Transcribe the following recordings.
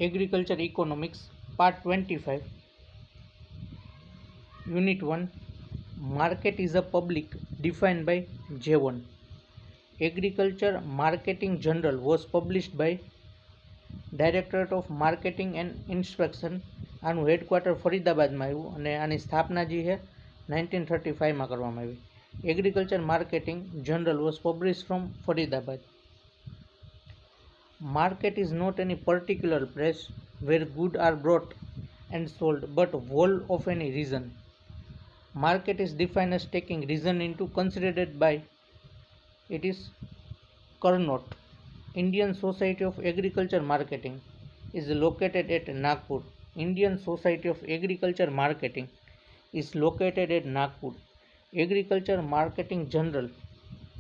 Agriculture Economics, Part 25, Unit 1, Market is a public, defined by J1. Agriculture Marketing Journal was published by Directorate of Marketing and Inspection. આનું headquarter ફરીદાબાદમાં આવ્યું અને આની સ્થાપના જે છે 1935માં કરવામાં આવી. Agriculture marketing general was publish from Faridabad. Market is not any particular place where goods are bought and sold, but whole of any region. Market is defined as taking region into considered by it is Carnot. Indian Society of Agriculture Marketing is located at Nagpur. Indian Society of Agriculture Marketing is located at Nagpur. Agriculture Marketing Journal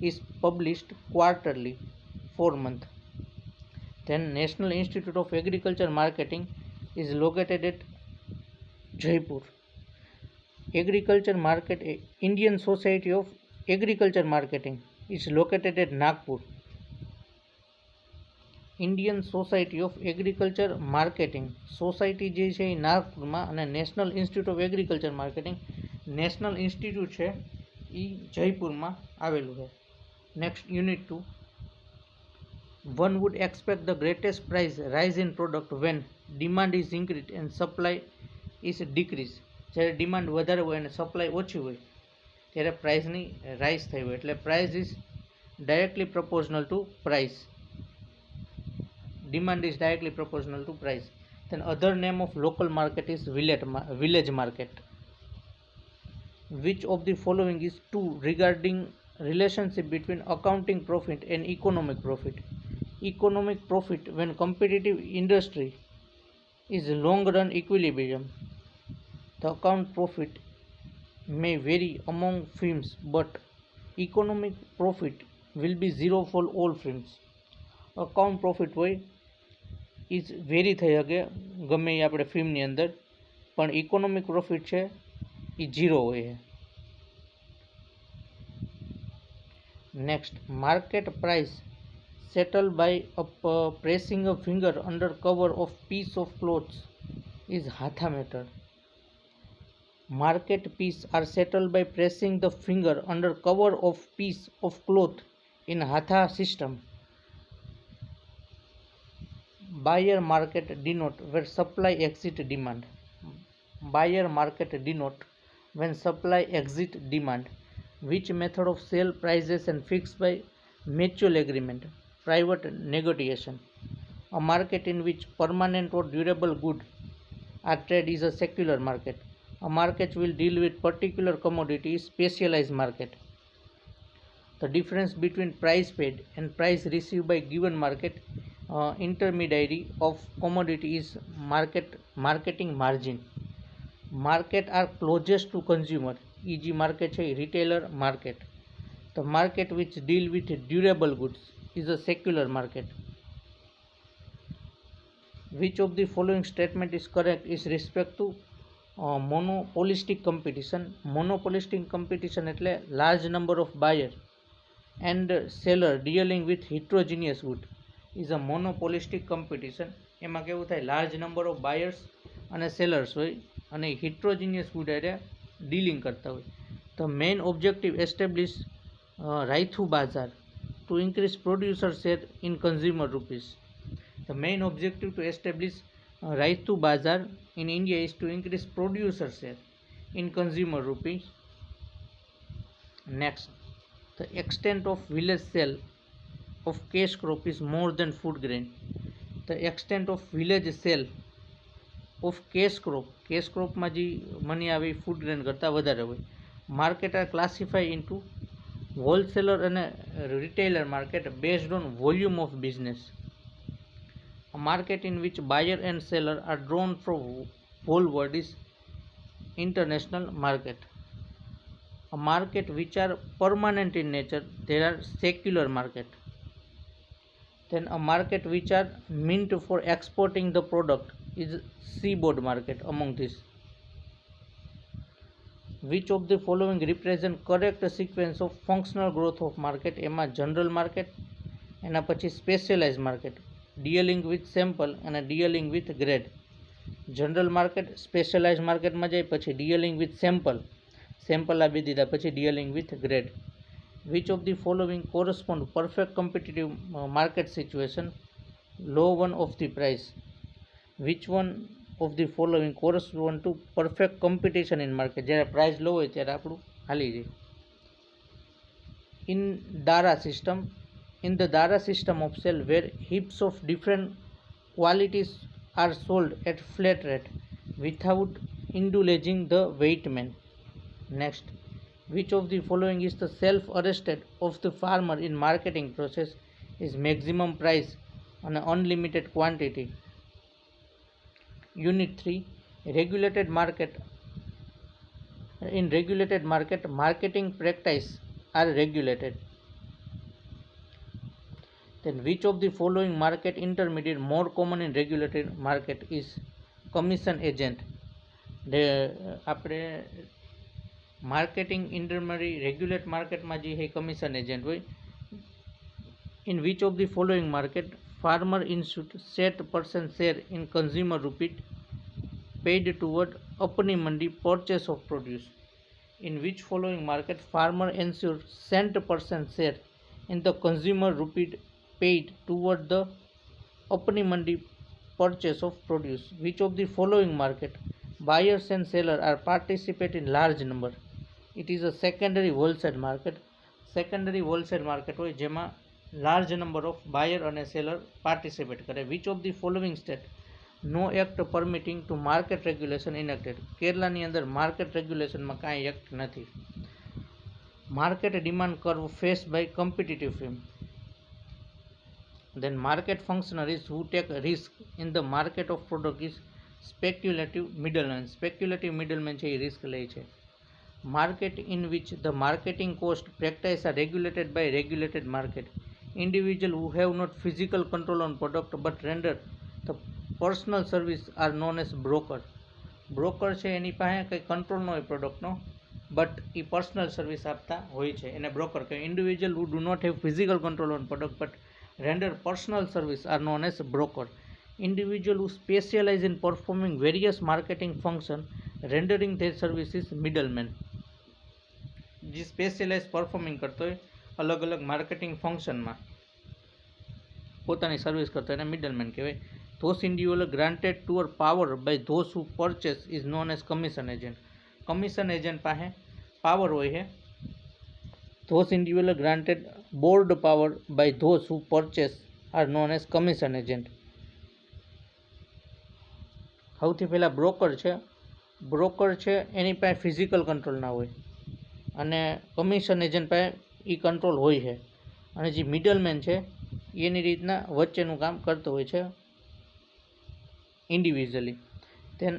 is published quarterly, 4 months. Then National Institute of Agriculture Marketing is located at Jaipur. Indian Society of Agriculture Marketing is located at Nagpur. Indian Society of Agriculture Marketing society જે છે એ નાગપુરમાં અને national institute of agriculture marketing national institute છે એ જયપુરમાં આવેલું છે. Next unit 2. One would expect the greatest price rise in product when demand is increased and supply is decreased. જ્યારે demand વધારે હોય અને સપ્લાય ઓછી હોય ત્યારે પ્રાઇસની રાઇઝ થઈ હોય એટલે price is directly proportional two price. Demand is directly proportional to price. Then other name of local market is village market. Which of the following is true regarding relationship between accounting profit and economic profit? Economic profit when competitive industry is long run equilibrium. The account profit may vary among firms, but economic profit will be zero for all firms. Account profit હોય is very થઈ શકે ગમે એ આપણે ફિલ્મની અંદર, પણ economic profit છે એ ઝીરો હોય. Next, market price settle by pressing a finger under cover of piece of clothes is hatha method. Market piece are settle by pressing the finger under cover of piece of cloth in hatha system. Buyer market denote where supply exceed demand. Buyer market denote when supply exceed demand. Which method of sale prices and fixed by mutual agreement, private negotiation. A market in which permanent or durable goods are traded is a secular market. A market will deal with particular commodity is specialized market. The difference between price paid and price received by given market intermediary of commodity is marketing margin. Market are closest to consumer, e.g. market છે retailer market. The market which deal with durable goods is a secular market. Which of the following statement is correct is respect to monopolistic competition. Monopolistic competition એટલે large number of buyer and seller dealing with heterogeneous good is a monopolistic competition. એમાં કેવું થાય, large number of buyers અને sellers હોય અને heterogeneous good are dealing કરતા હોય. The main objective establish Rythu Bazaar to increase producer share in consumer rupees. The main objective to establish Rythu Bazaar in India is to increase producer share in consumer rupees. Next, the extent of village sale of cash crop is more than food grain. The extent of village sale of cash crop માં જે money આવે food grain કરતાં વધારે હોય. Market R classify into wholesaler અને retailer market based on volume of business. A market in which buyer and seller are drawn from whole world is international market. A market which are permanent in nature, there are secular market. Then a market which are meant for exporting the product is seaboard market. Among this, which of the following represent correct sequence of functional growth of market? એમાં general market, એના પછી specialise market, dealing with sample અને dealing with grade. General market specialise માર્કેટમાં જાય, પછી dealing with sample આપી દીધા, પછી dealing with grade. Which of the following correspond perfect competitive market situation, low one of the price. Which one of the following correspond to perfect competition in market, જ્યારે price low હોય ત્યારે આપણું હાલી જાય. In the Dara system of sale, where heaps of different qualities are sold at flat rate without indulging the weightman. Next, which of the following is the self-arrested of the farmer in marketing process is maximum price and unlimited quantity. Unit 3, regulated market. In regulated market, marketing practice are regulated. Then which of the following market intermediate more common in regulated market is commission agent. આપણે marketing ઇન્ટરમરી regulate માર્કેટમાં જે છે commission agent હોય. In which of the following market farmer institute set percent share in consumer rupee paid toward अपनी मंडी purchase of produce. In which following market farmer ensure cent percent share in the consumer rupee paid toward the अपनी मंडी purchase of produce. Which of the following market buyers and sellers are participate in large number. It is a secondary wholesale market. Secondary wholesale market હોય જેમાં large number of buyer અને seller participate કરે. Which of the following state no act permitting to market regulation enacted. કેરલાની અંદર market રેગ્યુલેશનમાં કાંઈ act નથી. Market demand curve face by competitive firm. Then market functionaries who take risk in the market of product is speculative middleman. Speculative middleman છે એ risk લે છે. Market in which the marketing cost practice are regulated by regulated market. Individual who have not physical control on product but render the personal service are known as broker. Broker છે એની પાસે કંઈ control ન હોય પ્રોડક્ટનો, but A personal service આપતા હોય છે એને broker કહે. Individual who do not have physical control on product but render personal service are known as broker. Individual who specialize in performing various marketing function rendering their services middleman. જે specialise performing કરતો હોય અલગ અલગ marketing ફંક્શનમાં પોતાની service કરતો એને middleman કહેવાય. Those individual granted to or power by those who purchase is known as commission agent. Commission agent પાસે પાવર હોય છે. Those individual granted board power by those who purchase are known as commission agent. સૌથી પહેલાં broker છે એની પાસે physical control ના હોય અને કમિશન એજન્ટ પાસે એ કંટ્રોલ હોય છે અને જે મિડલમેન છે એની રીતના વચ્ચેનું કામ કરતો હોય છે individually. Then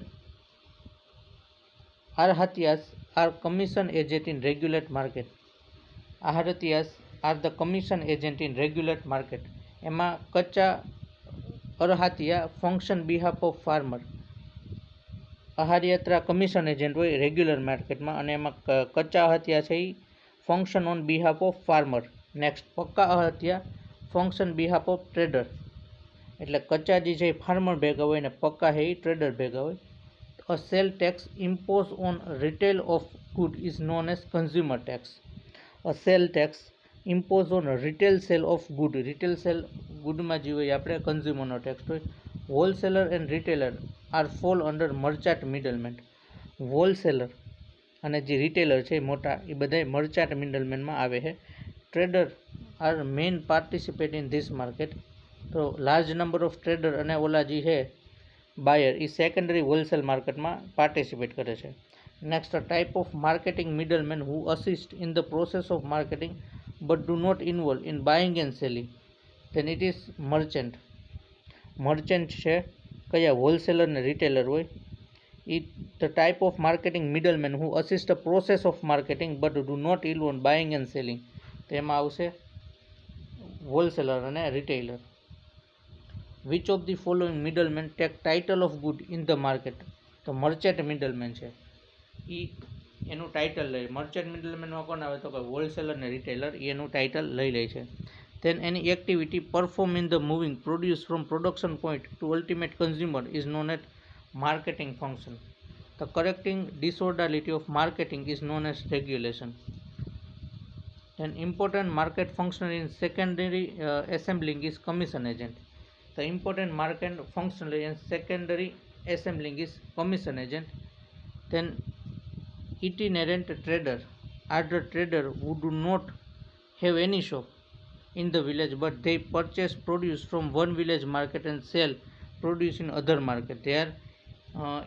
Arhatias are commission agent in regulate market. Arhatias are the commission agent in regulate market. એમાં kachcha arhatiya function behalf of farmer. આહારયાત્રા કમિશન એજન્ટ હોય રેગ્યુલર માર્કેટમાં અને એમાં કચ્ચા અહત્યા છે એ function on behalf of farmer. Next pakka arhatiya function behalf of trader. એટલે કચ્ચા જે છે એ ફાર્મર ભેગા હોય ને પક્કા છે એ ટ્રેડર ભેગા હોય. A sale tax imposed on retail of good is known as consumer tax. A sale tax imposed on retail sale of good. Retail sale ગુડમાં જે હોય આપણે કન્ઝ્યુમરનો ટેક્સ હોય. Wholesaler and retailer are fall under merchant middleman. Wholesaler અને જે retailer છે મોટા એ બધા મર્ચાન્ટ મિડલમેનમાં આવે છે. Trader are main participate in this market. તો લાર્જ નંબર ઓફ ટ્રેડર અને ઓલા જે છે બાયર એ સેકન્ડરી હોલસેલ માર્કેટમાં પાર્ટિસિપેટ કરે છે. Next type of marketing middleman who assist in the process of marketing but do not involve in buying and selling. then it is merchant. Merchant છે કયા હોલસેલર ને રિટેલર હોય. એ the type of marketing middleman who assist the process of marketing but do not involve buying and selling. તો એમાં આવશે wholesaler અને retailer. Which of the following middleman take title of good in the market. તો merchant middleman છે એ એનું title લે. Merchant મિડલમેનમાં કોણ આવે તો કે હોલસેલર ને રિટેલર એનું ટાઇટલ લઈ લે છે. then any activity performed in the moving produce from production point to ultimate consumer is known as marketing function. The correcting disorderly of marketing is known as regulation. An important market functional in secondary assembling is commission agent. The important market functional in secondary assembling is commission agent. Then itinerant trader are the trader who do not have any shop in the village but they purchase produce from one village market and sell produce in other market. They are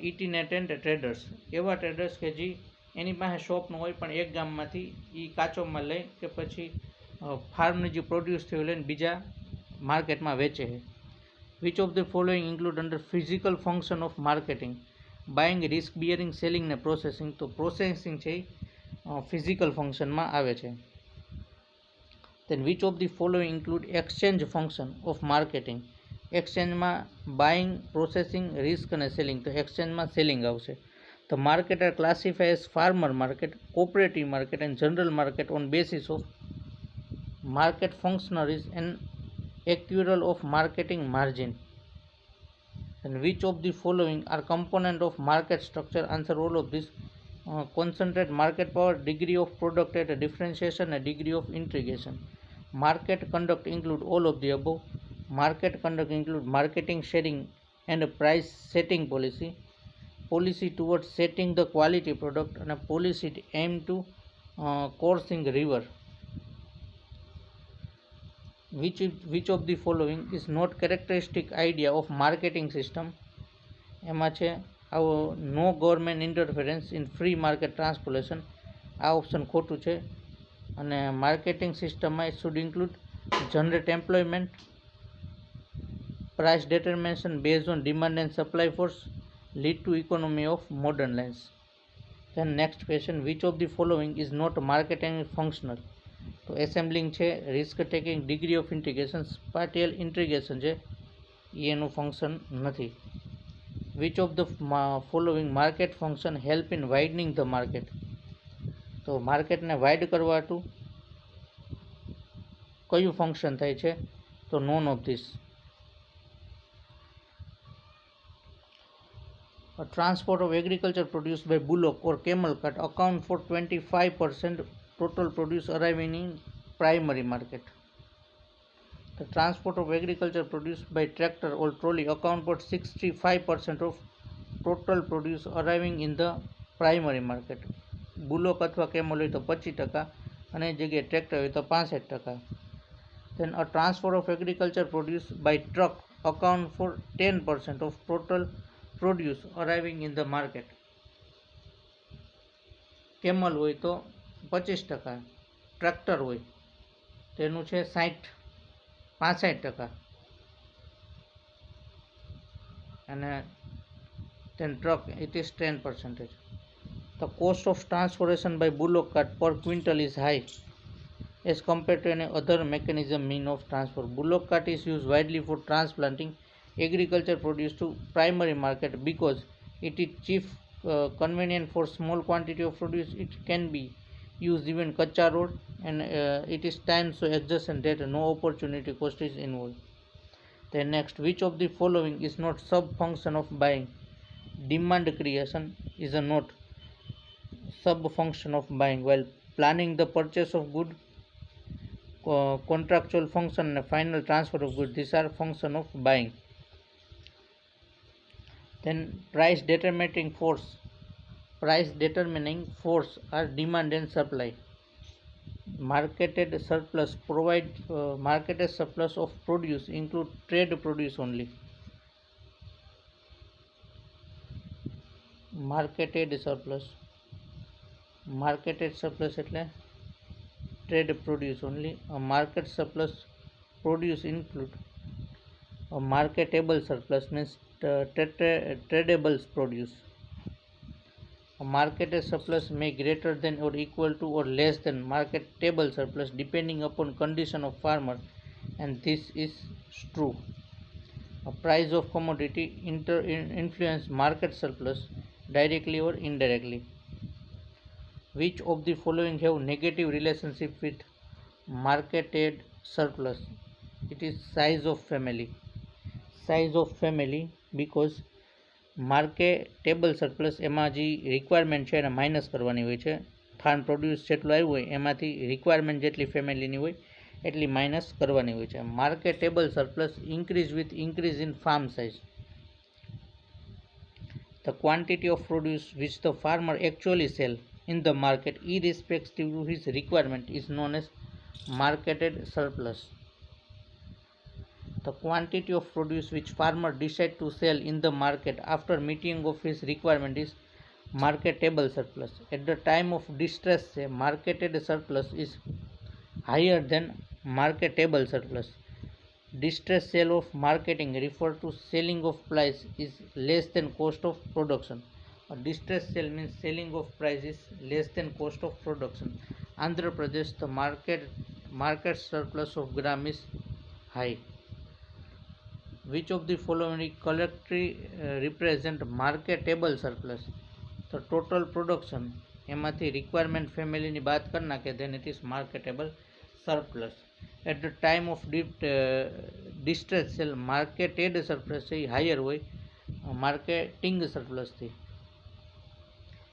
itinerant traders. એવા traders કે જે એની પાસે shop ન હોય પણ એક ગામમાંથી એ કાચો માલ લઈ કે પછી ફાર્મની જે પ્રોડ્યુસ થયું લઈને બીજા માર્કેટમાં વેચે છે. Which of the following include under physical function of marketing? Buying, risk bearing, selling ને પ્રોસેસિંગ. તો પ્રોસેસિંગ છે એ ફિઝિકલ ફંક્શનમાં આવે છે. then which of the following include exchange function of marketing? એક્સચેન્જમાં બાઇંગ, પ્રોસેસિંગ, રિસ્ક અને સેલિંગ. તો એક્સચેન્જમાં સેલિંગ આવશે. The market are classified as farmer market, cooperative market and general market on basis of market functionaries and accrual of marketing margin. And which of the following are component of market structure? Answer all of this. Concentrate market power, degree of product at a differentiation and degree of integration. Market conduct include all of the above. Market conduct include marketing, sharing and a price setting policy, policy towards setting the quality product and a policy aimed to coursing river. Which of the following is not characteristic idea of marketing system? એમાં છે આવો no government interference in free market transportation. આ option ખોટું છે. અને marketing સિસ્ટમમાં it should include generate employment, price determination based on demand and supply force, lead to economy of modern lines. Then next question, which of the following is not marketing functional? તો assembling છે, risk taking, degree of integration, spatial integration છે એ એનું function નથી. Which of the following market function help in widening the market? તો માર્કેટને wide કરવા હાટુ કયું ફંક્શન થાય છે? તો non of this. Transport of agriculture produce by bullock or camel cart account for 25% total produce arriving in primary market. The transport of agriculture produce by tractor or trolley account for 65% of total produce arriving in the primary market. bullock અથવા camel હોય તો 25% અને જગ્યાએ tractor હોય તો 65%. Then a transport of agriculture produce by truck account for 10% of total produce arriving in the market. Camel હોય તો 25%, tractor હોય તેનું છે 65% અને then truck it is 10%. The cost of transportation by bullock cart per quintal is high as compared to any other mechanism mean of transport. Bullock cart is used widely for transplanting agriculture produce to primary market because it is cheap, convenient for small quantity of produce. It can be used even kacha road and it is time so exhaustion that no opportunity cost is involved. Then next, which of the following is not sub function of buying? Demand creation is a not sub function of buying, while planning the purchase of good, contractual function and final transfer of goods, these are function of buying. Then price determining force are demand and supply. Marketed surplus provide marketed surplus of produce include trade produce only. Marketed surplus એટલે trade produce only. A market surplus produce include a marketable surplus means tradable produce. A marketed surplus may greater than or equal to or less than marketable surplus depending upon condition of farmer, and this is true. A price of commodity influence market surplus directly or indirectly. Which of the following have negative relationship with marketed surplus. It is size of family. Size of family because marketable surplus એમાં જે requirement છે એને minus કરવાની હોય છે. Farm produce જેટલું આવ્યું હોય એમાંથી રિક્વાયરમેન્ટ જેટલી ફેમિલીની હોય એટલી માઇનસ કરવાની હોય છે. Marketable surplus increase with increase in farm size. The quantity of produce which the farmer actually sell in the market irrespective of his requirement is known as marketed surplus. The quantity of produce which farmer decide to sell in the market after meeting of his requirement is marketable surplus. At the time of distress, a marketed surplus is higher than marketable surplus. Distress sale of marketing refer to selling of price is less than cost of production. A distress sale means selling of price is less than cost of production. Andhra Pradesh, the market surplus of gram is high. Which of the following collectively represent marketable surplus? The total production એમાંથી requirement ફેમિલીની બાદ કરી નાખે then it is marketable surplus. At the time of distress sale marketed surplus છે higher હોય marketing સરપ્લસથી.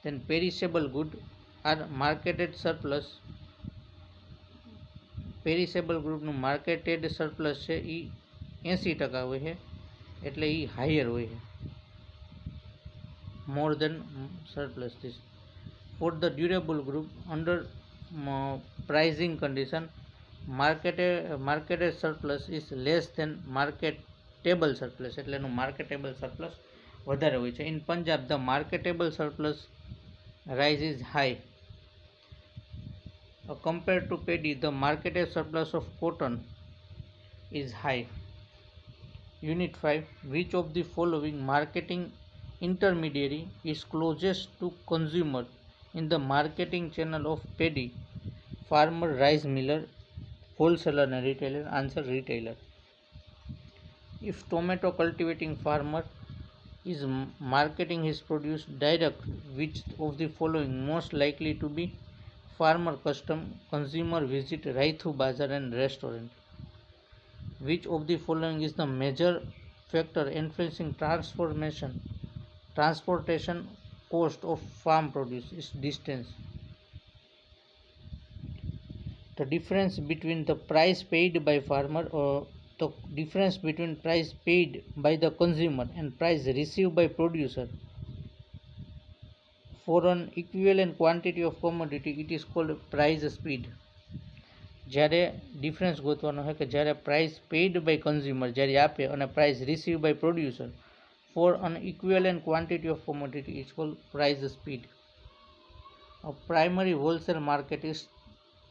then perishable good are marketed surplus. Perishable ગ્રુપનું marketed surplus છે એ 80% હોય છે એટલે એ હાયર હોય છે more than surplus this. For the durable group under pricing condition marketed surplus is less than marketable surplus એટલે એનું માર્કેટેબલ સરપ્લસ વધારે હોય છે. In Punjab the marketable surplus rise is high. Compared to paddy, the marketed surplus of cotton is high. Unit 5. Which of the following marketing intermediary is closest to consumer in the marketing channel of paddy? Farmer, rice miller, wholesaler and retailer. Answer retailer. If tomato cultivating farmer is marketing his produce direct, which of the following most likely to be farmer custom, consumer visit, Raithu Bazar and restaurant? Which of the following is the major factor influencing transportation cost of farm produce? Is distance. The difference between the price paid by farmer or the difference between price paid by the consumer and price received by producer for an equivalent quantity of commodity, it is called price speed. જ્યારે difference ગોતવાનો હોય કે જ્યારે price paid by consumer જ્યારે આપે અને price receive by producer for an equivalent quantity of commodity is called price speed. A primary wholesale market is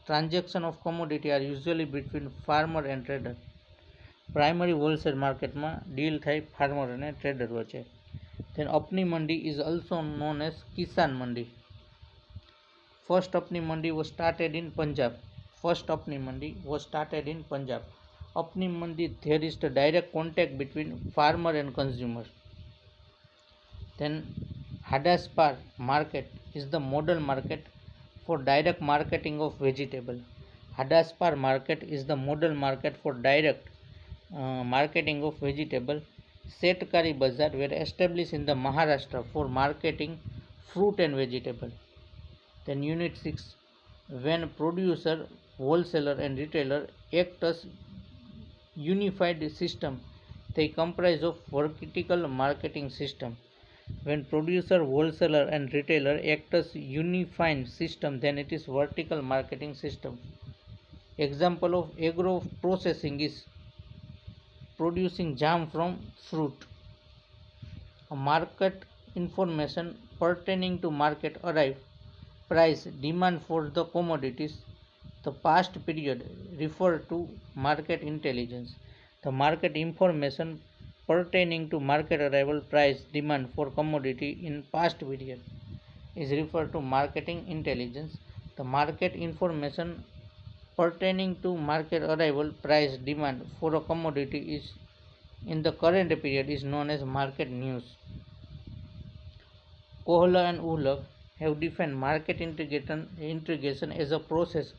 transaction of commodity are usually between farmer and trader. Primary wholesale માર્કેટમાં deal થાય farmer અને trader વચ્ચે. Then Apni Mandi is also known as Kisan Mandi. First Apni Mandi was started in Punjab. Apni Mandi, there is the direct contact between farmer and consumer. Then Hadaspar market is the model market for direct marketing of vegetable. Hadaspar market is the model market for direct marketing of vegetable. Setkari Bazaar were established in the Maharashtra for marketing fruit and vegetable. Then Unit 6. When producer, wholesaler and retailer act as unified system, they comprise of vertical marketing system. When producer, wholesaler and retailer act as unified system, then it is vertical marketing system. Example of agro processing is producing jam from fruit. A market information pertaining to market arrive, price, demand for the commodities, the past period refer to market intelligence. The market information pertaining to market arrival, price, demand for commodity in past period is referred to marketing intelligence. The market information pertaining to market arrival, price, demand for a commodity is in the current period is known as market news. Kohler and Ulugh have defined market integration as a process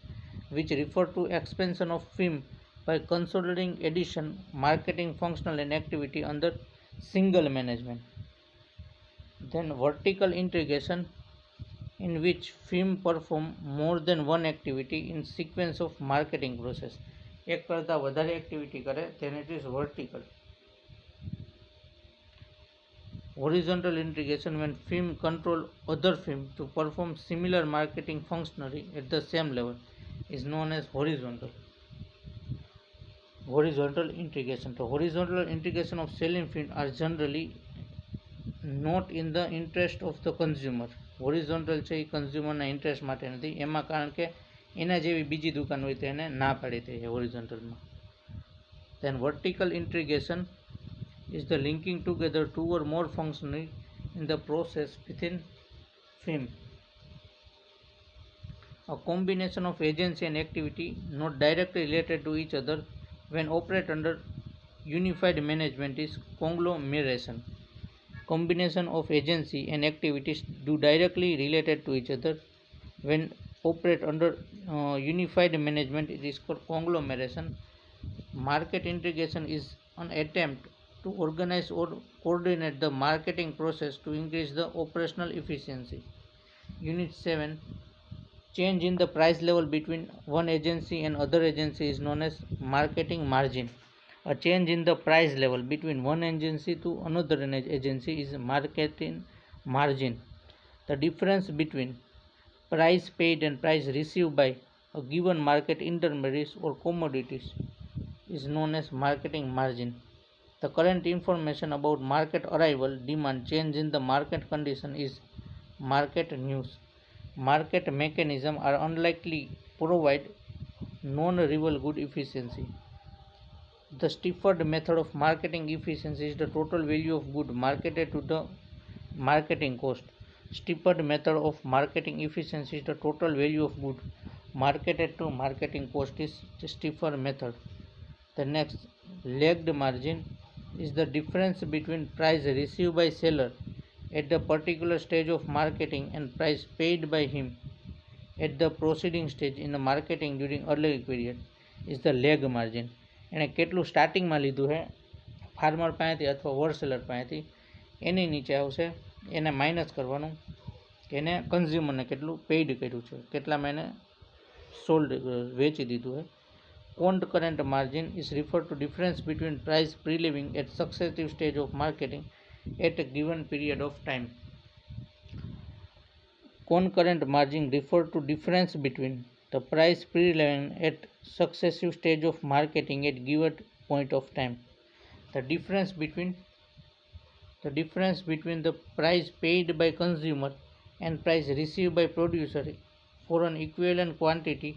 which refer to expansion of firm by consolidating addition, marketing, functional and activity under single management. Then vertical integration, in which firm perform more than one activity in sequence of marketing process. એક કરતાં વધારે activity કરે then it is vertical. Horizontal integration, when firm control other firm to perform similar marketing functionality at the same level, is known as horizontal. Horizontal integration. The horizontal integration of selling firm are generally not in the interest of the consumer. Horizontal છે એ કન્ઝ્યુમરના interest માટે નથી, એમાં કારણ કે એના જેવી બીજી દુકાન હોય તો એને ના પાડી દે છે હોરિઝોન્ટલમાં. Then vertical integration is the linking together two or more functions in the process within firm. A combination of agency and activity not directly related to each other when operate under unified management is conglomeration. Combination of agency and activities do directly related to each other when operate under unified management, it is called conglomeration. Market integration is an attempt to organize or coordinate the marketing process to increase the operational efficiency. Unit 7, change in the price level between one agency and other agency is known as marketing margin. A change in the price level between one agency to another agency is marketing margin. The difference between price paid and price received by a given market intermediaries or commodities is known as marketing margin. The current information about market arrival, demand, change in the market condition is market news. Market mechanisms are unlikely provide non-rival good efficiency. The Stifford method of marketing efficiency is the total value of good marketed to the marketing cost. Stifford method of marketing efficiency is the total value of good marketed to marketing cost is the Stifford method. The next, lagged margin is the difference between price received by seller at the particular stage of marketing and price paid by him at the preceding stage in the marketing during earlier period is the lag margin. એણે કેટલું સ્ટાર્ટિંગમાં લીધું છે farmer પાસેથી અથવા wholesaler પાસેથી એની નીચે આવશે, એને માઇનસ કરવાનું કે એને કન્ઝ્યુમરને કેટલું પેઇડ કર્યું છે, કેટલામાં એને સોલ્ડ વેચી દીધું છે. Concurrent margin is refer to difference between price prevailing at successive stage of marketing at a given period of time. Concurrent margin refer to difference between the price prevailing at successive stage of marketing at given point of time. The difference between the price paid by consumer and price received by producer for an equivalent quantity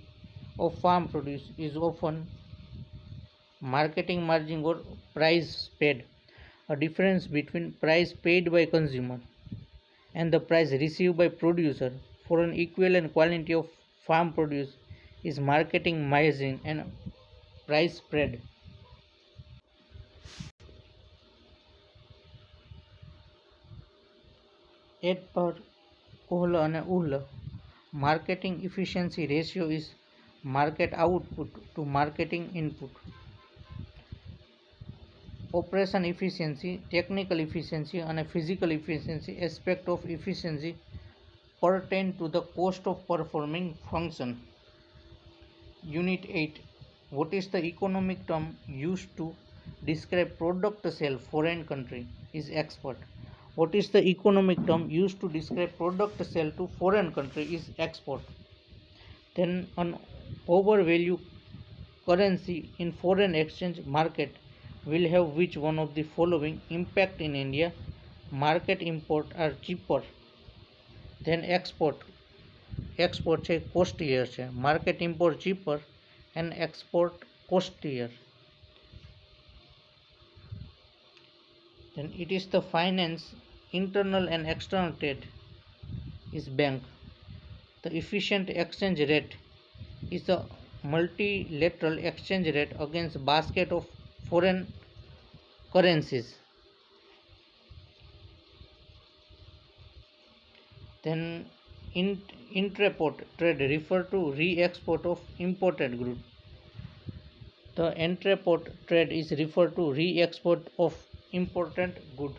of farm produce is often marketing margin or price paid. A difference between price paid by consumer and the price received by producer for an equivalent quantity of farm produce is marketing margin and price spread. At per Kohler and Uhler, marketing efficiency ratio is market output to marketing input. Operation efficiency, technical efficiency and physical efficiency aspect of efficiency pertain to the cost of performing function. Unit 8, what is the economic term used to describe product sale foreign country is export. What is the economic term used to describe product sale to foreign country is export. Then an overvalue currency in foreign exchange market will have which one of the following impact in India? Market import are cheaper than export. Export છે costlier છે, market import cheaper and export costlier. Then it is the finance, internal and external trade is bank. The efficient exchange rate is the multilateral exchange rate against basket of foreign currencies. Then intra-port trade refer to re-export of imported goods. The entrepot trade is referred to re-export of important good.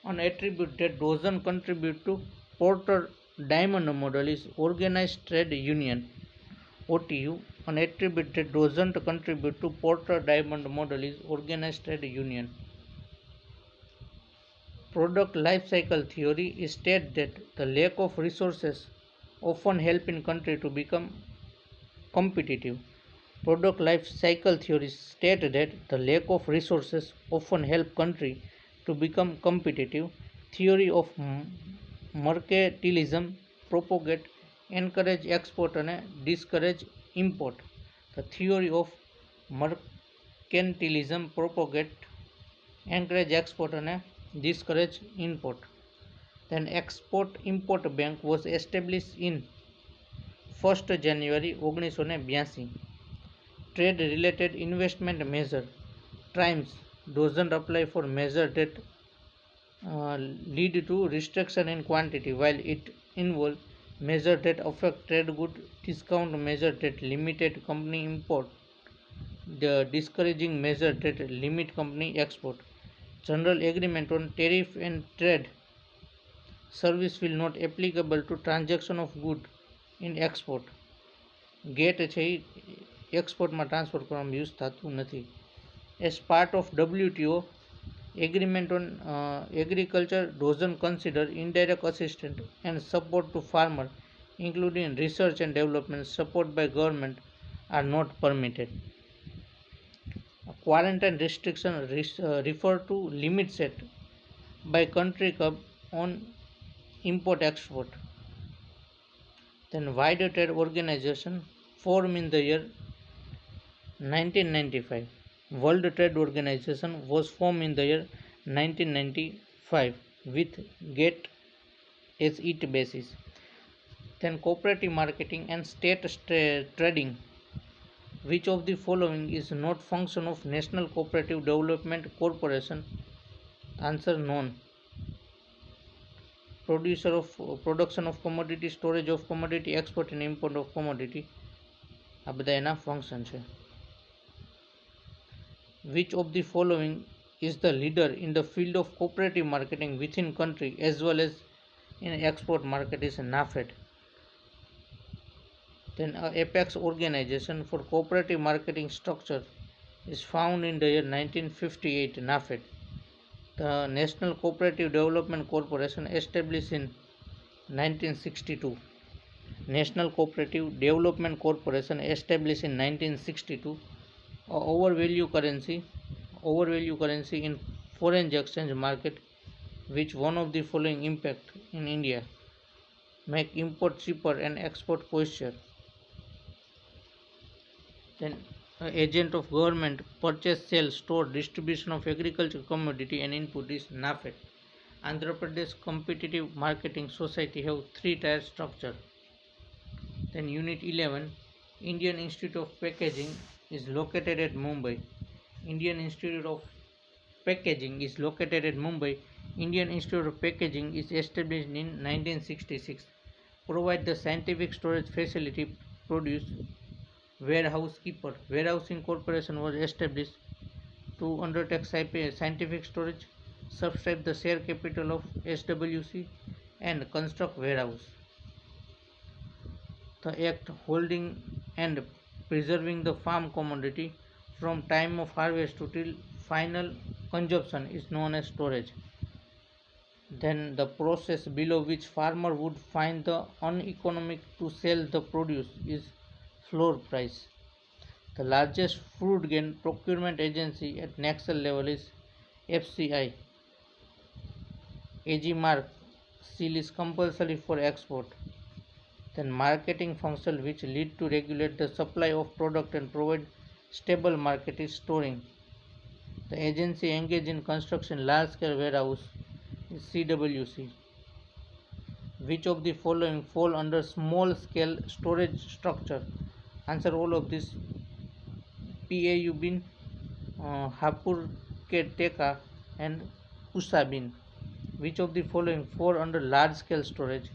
An attribute that doesn't contribute to Porter Diamond model is organized trade union (OTU). An attribute that doesn't contribute to Porter Diamond model is organized trade union. Product life cycle theory states that the lack of resources often help in country to become competitive. Product life cycle theory states that the lack of resources often help country to become competitive. Theory of mercantilism propagate encourage export and discourage import. The theory of mercantilism propagate encourage export and discourage import. Then Export Import Bank was established in 1st January 1982. Trade related investment measure TRIMS doesn't apply for measures that lead to restriction in quantity, while it involves measures that affect trade good, discount measures that limited company import, the discouraging measures that limit company export. General agreement on tariff and trade service will not applicable to transaction of good in export. ગેટ છે એ એક્સપોર્ટમાં transfer કરવામાં use થતું નથી. As part of WTO agreement on agriculture doesn't consider indirect assistance and support to farmer, including research and development support by government, are not permitted. Quarantine restriction refer to limit set by country club on import export. Then Wide Trade Organization formed in the year 1995. World Trade Organization was formed in the year 1995 with GATT as its basis. Then cooperative marketing and state trading. Which of the following is not function of National Cooperative Development Corporation? Answer none. Production of commodity, storage of commodity, export and import of commodity, આ બધા એના function છે. Which of the following is the leader in the field of cooperative marketing within country as well as in export market? Is NAFED. Then Apex organization for cooperative marketing structure is found in the year 1958. NAFED. The National Cooperative Development Corporation established in 1962. National Cooperative Development Corporation established in 1962. Overvalue currency in foreign exchange market. Which one of the following impact in India? Make import cheaper and export posture. Then agent of government purchase, sale, store, distribution of agricultural commodity and input is NAFED. Andhra Pradesh Competitive Marketing Society have 3-tier structure. Then Unit 11, Indian Institute of Packaging is located at Mumbai. Indian Institute of Packaging is located at Mumbai. Indian Institute of Packaging is established in 1966. Provide the scientific storage facility, produce warehouse keeper. Warehousing Corporation was established to undertake scientific storage, subscribe the share capital of SWC and construct warehouse. The act holding and preserving the farm commodity from time of harvest to till final consumption is known as storage. Then the process below which farmer would find the uneconomic to sell the produce is floor price. The largest fruit grain procurement agency at national level is FCI. AG mark seal is compulsory for export. Then marketing function which lead to regulate the supply of product and provide stable market is storing. The agency engaged in construction large scale warehouse is CWC. Which of the following fall under small scale storage structure? Answer all of this. PAU bin, Hapur ke Teka and Pusa bin. Which of the following fall under large scale storage?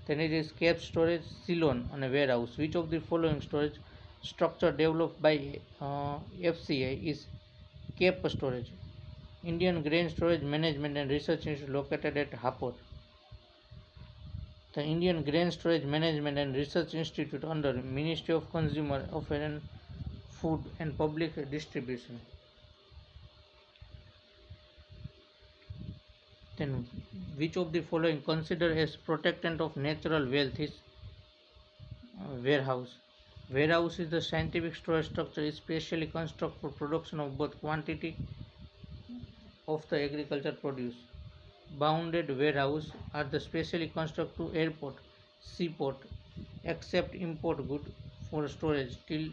Then it is cape storage, Ceylon and a warehouse. Which of the following storage structure developed by FCI is Cape Storage, Indian Grain Storage Management and Research Institute located at Hapur. The Indian Grain Storage Management and Research Institute under Ministry of Consumer Affairs and Food and Public Distribution. Then, which of the following considered as protectant of natural wealth is warehouse? Warehouse is the scientific storage structure especially constructed for production of both quantity of the agriculture produce. Bounded warehouse are the specially constructed to airport, seaport, except import good for storage till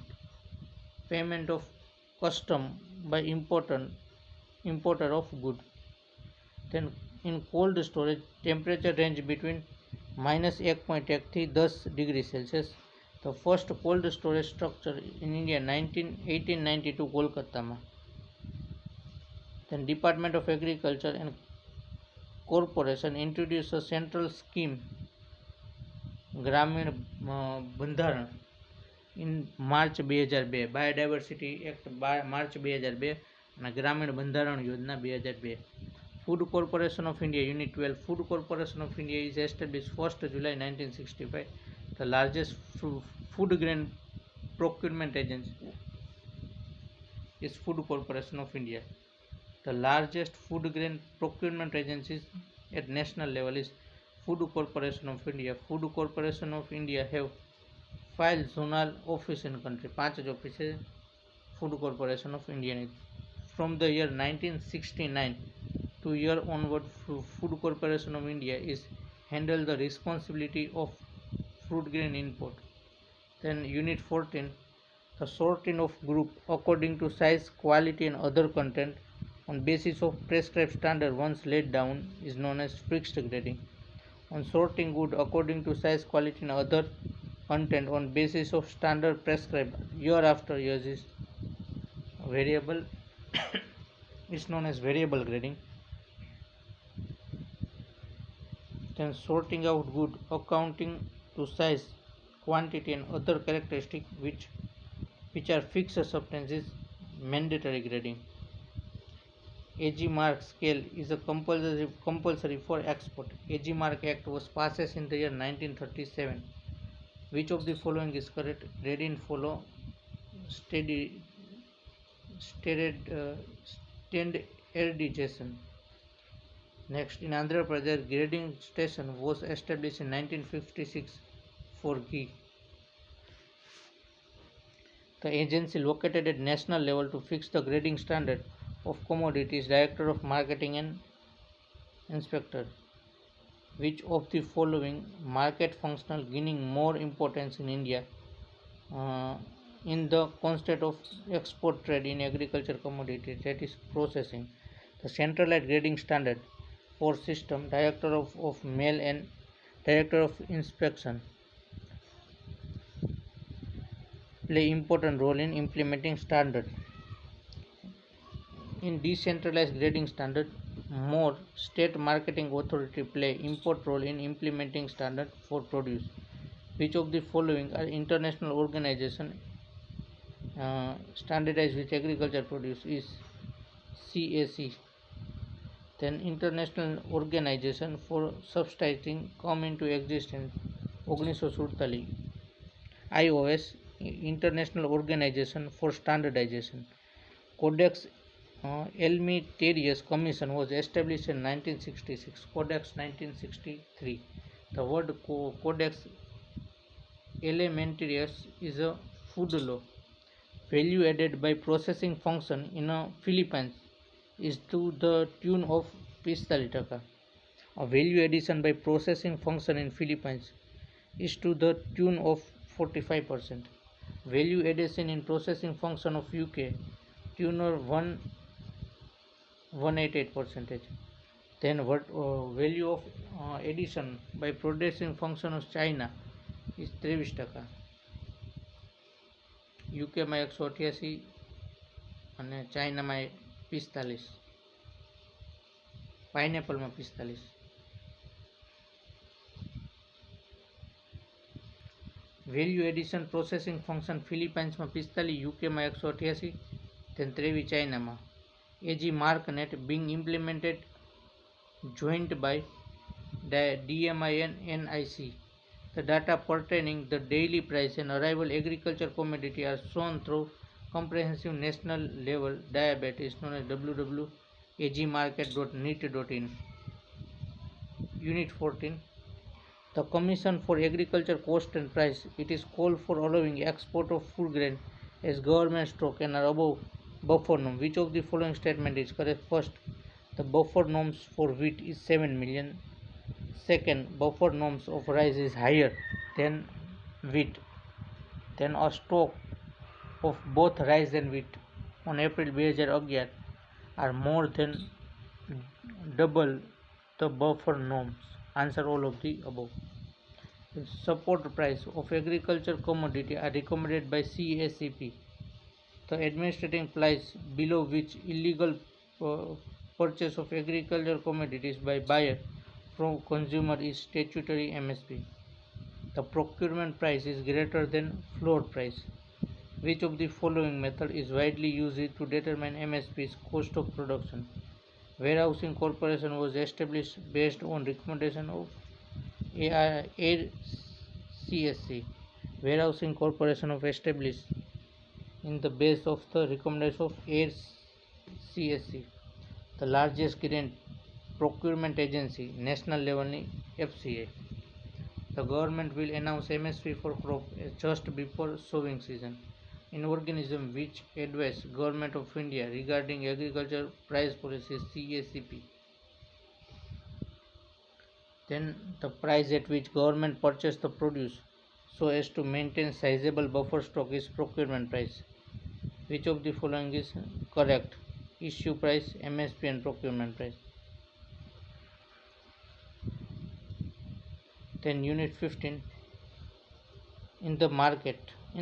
payment of custom by importer of good. Then in cold storage, temperature range between -1.8 થી 10 degree Celsius. The first cold storage structure in India 1892 કોલકાતામાં. Then Department of Agriculture and Corporation introduced a central scheme ગ્રામીણ બંધારણ in March 2002, Biodiversity Act March 2002 અને ગ્રામીણ બંધારણ યોજના 2002. Food Corporation of India Unit 12. Food Corporation of India is established 1st July 1965. The largest food grain procurement agency is Food Corporation of India. The largest food grain procurement agencies at national level is Food Corporation of India. Food Corporation of India have 5 zonal office in country. 5 offices Food Corporation of India. From the year 1969 to year onward, Food Corporation of India is handle the responsibility of fruit grain import. Then Unit 14, the sorting of group according to size, quality and other content on basis of prescribed standard once laid down is known as fixed grading. On sorting good according to size, quality and other content on basis of standard prescribed year after year is variable is known as variable grading. Then sorting out good accounting to size, quantity and other characteristics which are fixed substances mandatory grading. AG mark scale is a compulsory for export. AG mark act was passed in the year 1937. Which of the following is correct? Grading follow standardization. Next, in Andhra Pradesh, grading station was established in 1956 for ghee. The agency located at national level to fix the grading standard of commodities, Director of Marketing and Inspector. Which of the following market functional gaining more importance in India in the concept of export trade in agriculture commodities, that is processing? The centralized grading standard for system, Director of Mail and Director of Inspection play important role in implementing standard. In decentralized grading standard, more state marketing authority play important role in implementing standard for produce. Which of the following are international organization standardized with agriculture produce is CAC. Then International Organization for Subsisting come into existence 1947. IOS, International Organization for Standardization. Codex Alimentarius Commission was established in 1966. Codex 1963. The word Codex Alimentarius is a food law. Value added by processing function in a Philippines is to the tune of 45%. A value addition by processing function in Philippines is to the tune of 45%. Value addition in processing function of UK tune of 188%. Then value of addition by processing function of China is 23%. UK માં 188 અને ચાઇનામાં 45. પાઇનેપલમાં 45. Value addition processing function ફિલિપાઇન્સમાં 45, યુકેમાં 188, then 23 ચાઇનામાં. AG MarkNet being implemented joint by DMI and NIC. The data pertaining the daily price and arrival agriculture commodity are shown through comprehensive national level database known as www.agmarket.nit.in. Unit 14. The Commission for Agriculture Cost and Price. It is called for allowing export of food grain as government stock and are above buffer norm. Which of the following statement is correct? First, the buffer norms for wheat is 7 million. Second, buffer norms of rice is higher than wheat. Then a stock of both rice and wheat on April 2011 are more than double the buffer norms. Answer all of the above. The support price of agriculture commodity are recommended by CACP. The administrative price below which illegal purchase of agricultural commodities by buyer from consumer is statutory MSP. The procurement price is greater than floor price. Which of the following method is widely used to determine MSP's cost of production? Warehousing Corporation was established based on recommendation of ARCSC. Warehousing Corporation of established in the base of the recommendation of ARCSC. The largest grain procurement agency, national level FCA. The government will announce MSP for crop just before sowing season. In organism which advise Government of India regarding agriculture price policy CACP. Then the price at which government purchase the produce so as to maintain sizable buffer stock is procurement price. Which of the following is correct? Issue price, MSP and procurement price. Then unit 15. In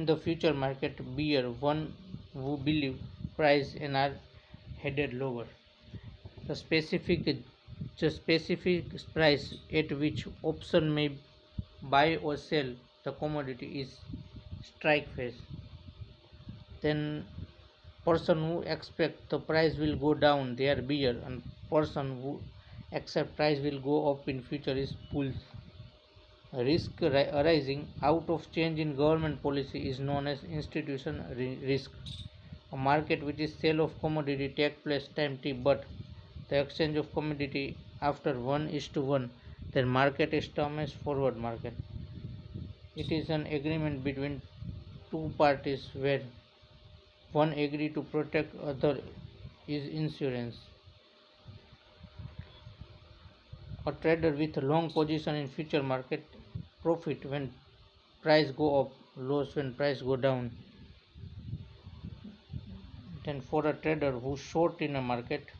the future market, beer one who believe price and are headed lower. The specific price at which option may buy or sell the commodity is strike phase. Then person who expect the price will go down, they are bear, and person who accept price will go up in future is bulls. Risk arising out of change in government policy is known as institution risk. A market which is sale of commodity take place time t, but the exchange of commodity after 1:1, then market is termed as forward market. It is an agreement between two parties where one agree to protect other is insurance. A trader with a long position in future market profit when price go up, loss when price go down. Then for a trader who short in a market,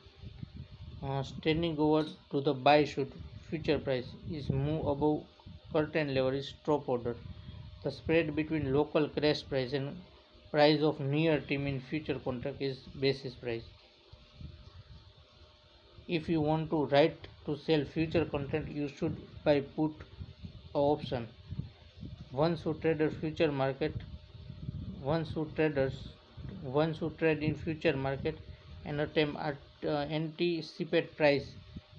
standing over to the buy should future price is move above curtain level is stop order. The spread between local crash price and price of near team in future contract is basis price. If you want to write to sell future content, you should buy put a option. Once who trade in future market and attempt at anticipate price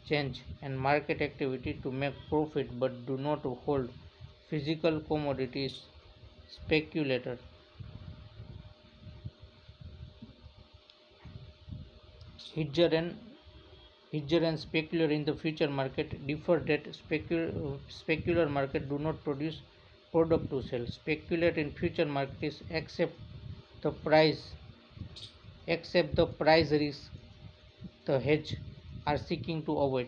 change and market activity to make profit but do not hold physical commodities speculator. Hedger and specular in the future market differ that specular market do not produce product to sell. Speculate in future market is accept the price risk the hedge are seeking to avoid.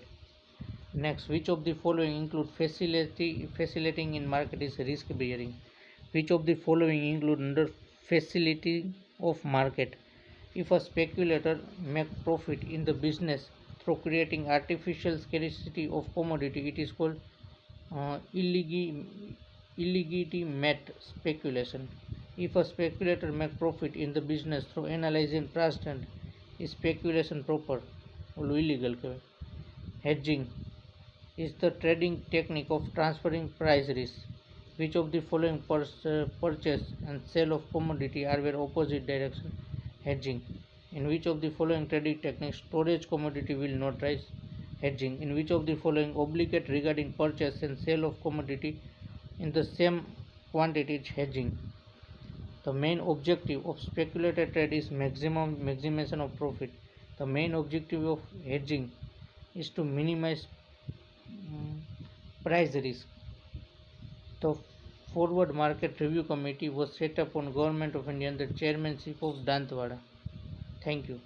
Next, which of the following include facilitating in market is risk bearing? Which of the following include under facility of market? If a speculator make profit in the business through creating artificial scarcity of commodity, it is called illegitimate speculation. If a speculator make profit in the business through analyzing price trend, is speculation proper or illegal? Hedging is the trading technique of transferring price risk. Which of the following purchase and sale of commodity are where opposite direction? Hedging. In which of the following trading techniques storage commodity will not rise? Hedging. In which of the following obligate regarding purchase and sale of commodity in the same quantity is hedging? The main objective of speculative trade is maximization of profit. The main objective of hedging is to minimize price risk. The Forward Market Review Committee was set up on Government of India under chairmanship of Dantwada. Thank you.